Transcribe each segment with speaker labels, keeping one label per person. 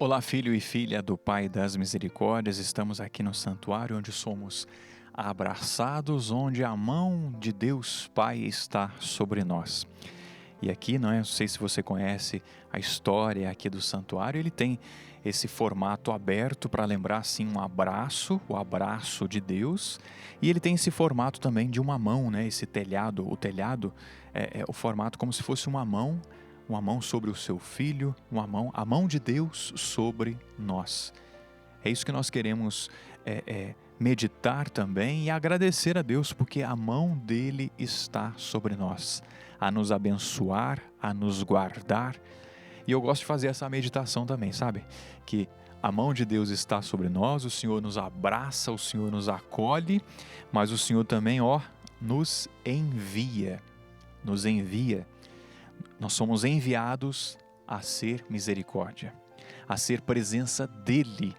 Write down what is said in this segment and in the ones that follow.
Speaker 1: Olá, filho e filha do Pai das Misericórdias, estamos aqui no santuário onde somos abraçados, onde a mão de Deus Pai está sobre nós. E aqui, não sei se você conhece a história aqui do santuário, ele tem esse formato aberto para lembrar assim um abraço, o abraço de Deus, e ele tem esse formato também de uma mão, esse telhado, o telhado é o formato como se fosse uma mão sobre o seu filho, a mão de Deus sobre nós. É isso que nós queremos meditar também e agradecer a Deus, porque a mão dele está sobre nós, a nos abençoar, a nos guardar. E eu gosto de fazer essa meditação também, sabe? Que a mão de Deus está sobre nós, o Senhor nos abraça, o Senhor nos acolhe, mas o Senhor também, nos envia. Nos envia. Nós somos enviados a ser misericórdia, a ser presença dele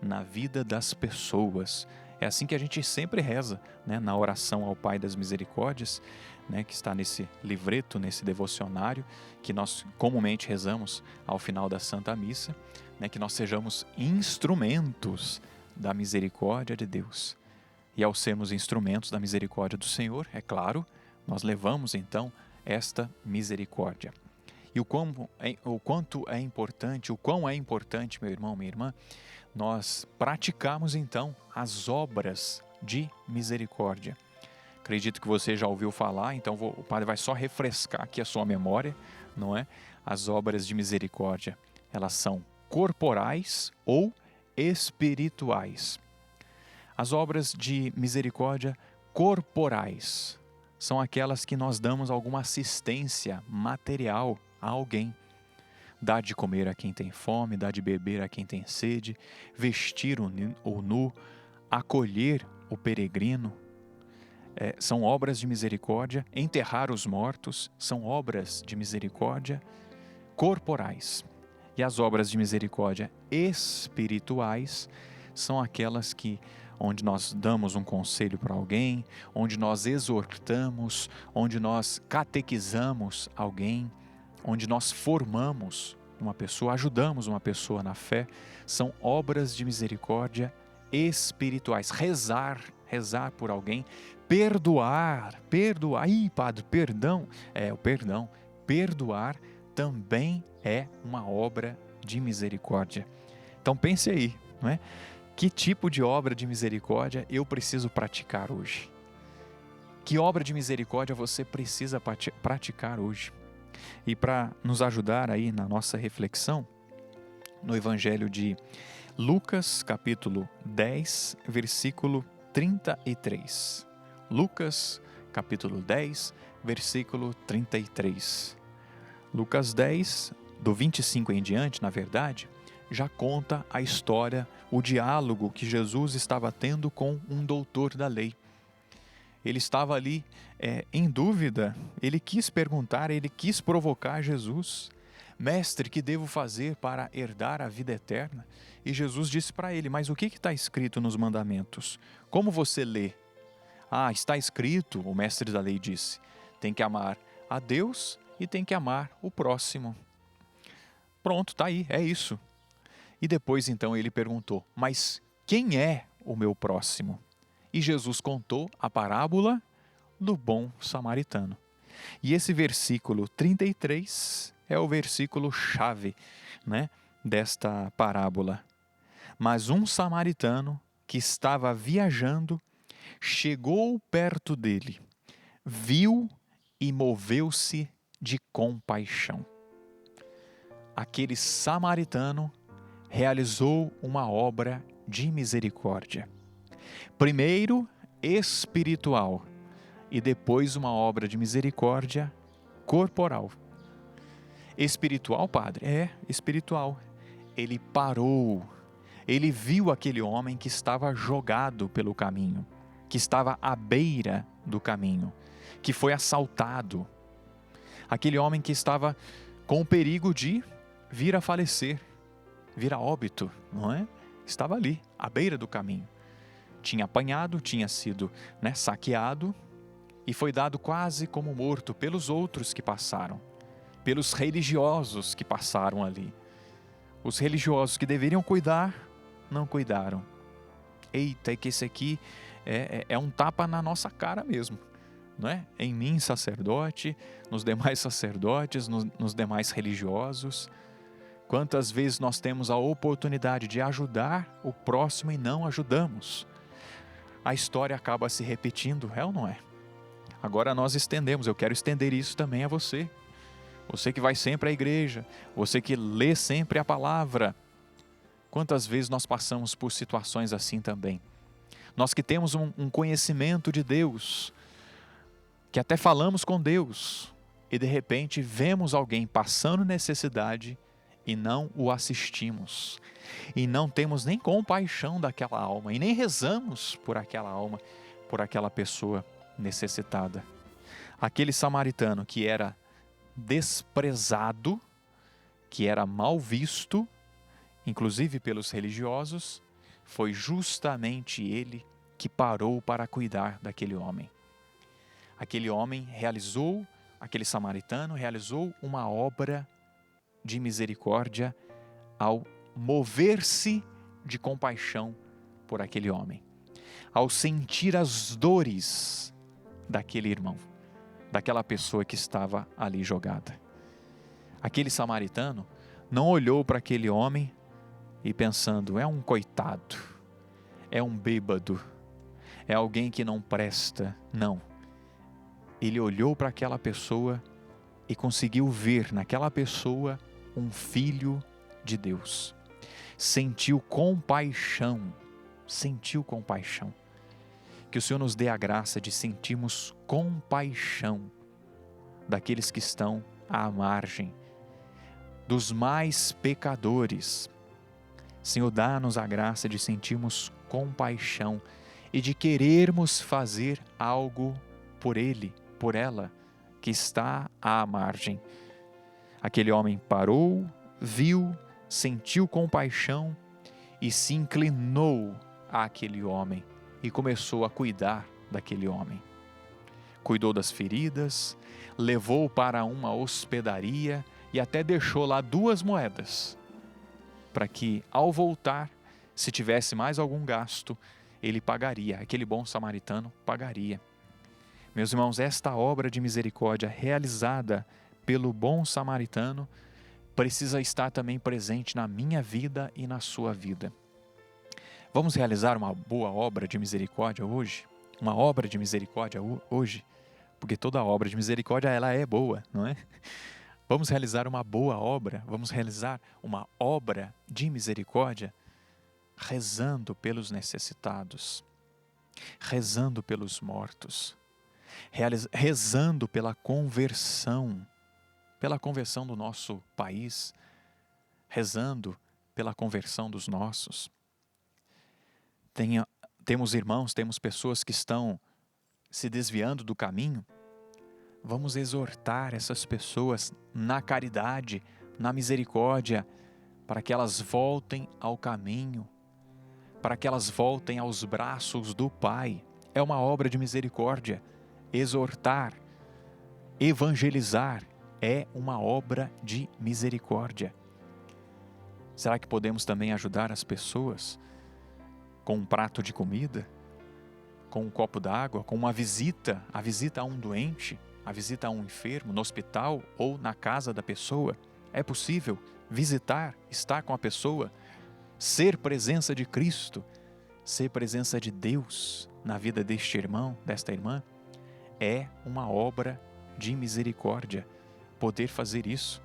Speaker 1: na vida das pessoas. É assim que a gente sempre reza, na oração ao Pai das Misericórdias, que está nesse livreto, nesse devocionário, que nós comumente rezamos ao final da Santa Missa, que nós sejamos instrumentos da misericórdia de Deus. E ao sermos instrumentos da misericórdia do Senhor, é claro, nós levamos então esta misericórdia. E o quão é importante, meu irmão, minha irmã, nós praticarmos então as obras de misericórdia. Acredito que você já ouviu falar, então o Padre vai só refrescar aqui a sua memória, não é? As obras de misericórdia, elas são corporais ou espirituais. As obras de misericórdia corporais são aquelas que nós damos alguma assistência material a alguém. Dar de comer a quem tem fome, dar de beber a quem tem sede, vestir o nu, acolher o peregrino. São obras de misericórdia. Enterrar os mortos são obras de misericórdia corporais. E as obras de misericórdia espirituais são aquelas onde nós damos um conselho para alguém, onde nós exortamos, onde nós catequizamos alguém, onde nós formamos uma pessoa, ajudamos uma pessoa na fé. São obras de misericórdia espirituais. Rezar por alguém, perdoar. Ih, Padre, perdão. O perdão. Perdoar também é uma obra de misericórdia. Então pense aí, não é? Que tipo de obra de misericórdia eu preciso praticar hoje? Que obra de misericórdia você precisa praticar hoje? E para nos ajudar aí na nossa reflexão, no Evangelho de Lucas, capítulo 10, versículo 33. Lucas, capítulo 10, versículo 33. Lucas 10, do 25 em diante, na verdade, já conta a história, o diálogo que Jesus estava tendo com um doutor da lei. Ele estava ali em dúvida, ele quis perguntar, ele quis provocar Jesus. Mestre, que devo fazer para herdar a vida eterna? E Jesus disse para ele, mas o que está escrito nos mandamentos? Como você lê? Está escrito, o mestre da lei disse, tem que amar a Deus e tem que amar o próximo. Pronto, está aí, é isso. E depois então ele perguntou, mas quem é o meu próximo? E Jesus contou a parábola do bom samaritano. E esse versículo 33 é o versículo chave, desta parábola. Mas um samaritano que estava viajando chegou perto dele, viu e moveu-se de compaixão. Aquele samaritano realizou uma obra de misericórdia. Primeiro, espiritual, e depois uma obra de misericórdia corporal. Espiritual, Padre? Espiritual. Ele parou, ele viu aquele homem que estava jogado pelo caminho, que estava à beira do caminho, que foi assaltado. Aquele homem que estava com o perigo de vir a falecer, vir a óbito, não é? Estava ali, à beira do caminho. Tinha apanhado, tinha sido saqueado e foi dado quase como morto pelos outros que passaram, pelos religiosos que passaram ali. Os religiosos que deveriam cuidar, não cuidaram. Eita, é que esse aqui é um tapa na nossa cara mesmo, não é? Em mim, sacerdote, nos demais sacerdotes, nos demais religiosos. Quantas vezes nós temos a oportunidade de ajudar o próximo e não ajudamos? A história acaba se repetindo, é ou não é? Agora nós estendemos, eu quero estender isso também a você. Você que vai sempre à igreja, você que lê sempre a palavra. Quantas vezes nós passamos por situações assim também? Nós que temos um conhecimento de Deus, que até falamos com Deus, e de repente vemos alguém passando necessidade e não o assistimos. E não temos nem compaixão daquela alma, e nem rezamos por aquela alma, por aquela pessoa necessitada. Aquele samaritano que era desprezado, que era mal visto, inclusive pelos religiosos, foi justamente ele que parou para cuidar daquele homem. Aquele homem realizou, aquele samaritano realizou uma obra de misericórdia ao mover-se de compaixão por aquele homem, ao sentir as dores daquele irmão, daquela pessoa que estava ali jogada. Aquele samaritano não olhou para aquele homem e pensando, é um coitado, é um bêbado, é alguém que não presta. Não. Ele olhou para aquela pessoa e conseguiu ver naquela pessoa um filho de Deus. Sentiu compaixão. Que o Senhor nos dê a graça de sentirmos compaixão daqueles que estão à margem, dos mais pecadores. Senhor, dá-nos a graça de sentirmos compaixão e de querermos fazer algo por ele, por ela, que está à margem. Aquele homem parou, viu, sentiu compaixão e se inclinou àquele homem e começou a cuidar daquele homem. Cuidou das feridas, levou para uma hospedaria e até deixou lá 2 moedas, para que, ao voltar, se tivesse mais algum gasto, ele pagaria, aquele bom samaritano pagaria. Meus irmãos, esta obra de misericórdia realizada pelo bom samaritano precisa estar também presente na minha vida e na sua vida. Vamos realizar uma boa obra de misericórdia hoje? Uma obra de misericórdia hoje? Porque toda obra de misericórdia, ela é boa, não é? Vamos realizar uma boa obra, vamos realizar uma obra de misericórdia, rezando pelos necessitados, rezando pelos mortos, rezando pela conversão do nosso país, rezando pela conversão dos nossos. Temos irmãos, temos pessoas que estão se desviando do caminho. Vamos exortar essas pessoas na caridade, na misericórdia, para que elas voltem ao caminho, para que elas voltem aos braços do Pai. É uma obra de misericórdia. Exortar, evangelizar é uma obra de misericórdia. Será que podemos também ajudar as pessoas com um prato de comida, com um copo d'água, com uma visita, a visita a um doente, a visita a um enfermo no hospital ou na casa da pessoa? É possível visitar, estar com a pessoa, ser presença de Cristo, ser presença de Deus na vida deste irmão, desta irmã? É uma obra de misericórdia poder fazer isso.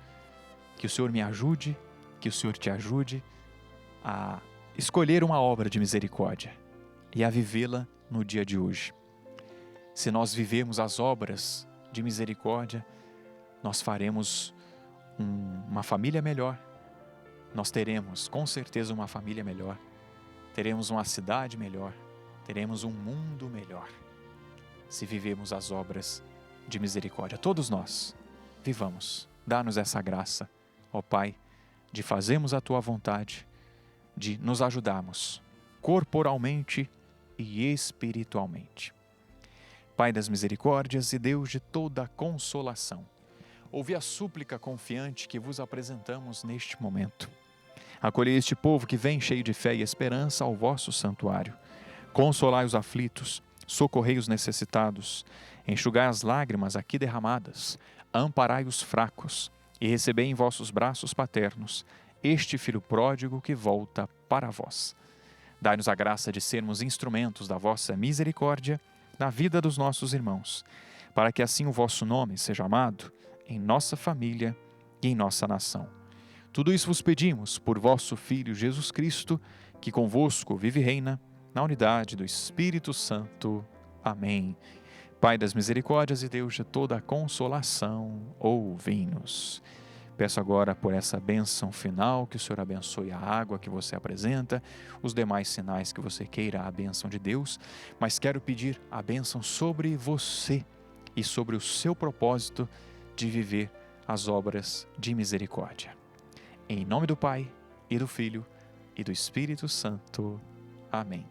Speaker 1: Que o Senhor me ajude, que o Senhor te ajude a escolher uma obra de misericórdia e a vivê-la no dia de hoje. Se nós vivemos as obras de misericórdia, nós faremos uma família melhor, nós teremos com certeza uma família melhor, teremos uma cidade melhor, teremos um mundo melhor, se vivemos as obras de misericórdia. Todos nós vivamos, dá-nos essa graça, ó Pai, de fazermos a Tua vontade, de nos ajudarmos corporalmente e espiritualmente. Pai das misericórdias e Deus de toda consolação, ouvi a súplica confiante que vos apresentamos neste momento. Acolhei este povo que vem cheio de fé e esperança ao vosso santuário. Consolai os aflitos, socorrei os necessitados, enxugai as lágrimas aqui derramadas, amparai os fracos, e recebei em vossos braços paternos este filho pródigo que volta para vós. Dai-nos a graça de sermos instrumentos da vossa misericórdia na vida dos nossos irmãos, para que assim o vosso nome seja amado em nossa família e em nossa nação. Tudo isso vos pedimos por vosso Filho Jesus Cristo, que convosco vive e reina na unidade do Espírito Santo. Amém. Pai das misericórdias e Deus de toda a consolação, ouvi-nos. Peço agora por essa bênção final, que o Senhor abençoe a água que você apresenta, os demais sinais que você queira a bênção de Deus, mas quero pedir a bênção sobre você e sobre o seu propósito de viver as obras de misericórdia. Em nome do Pai, e do Filho, e do Espírito Santo. Amém.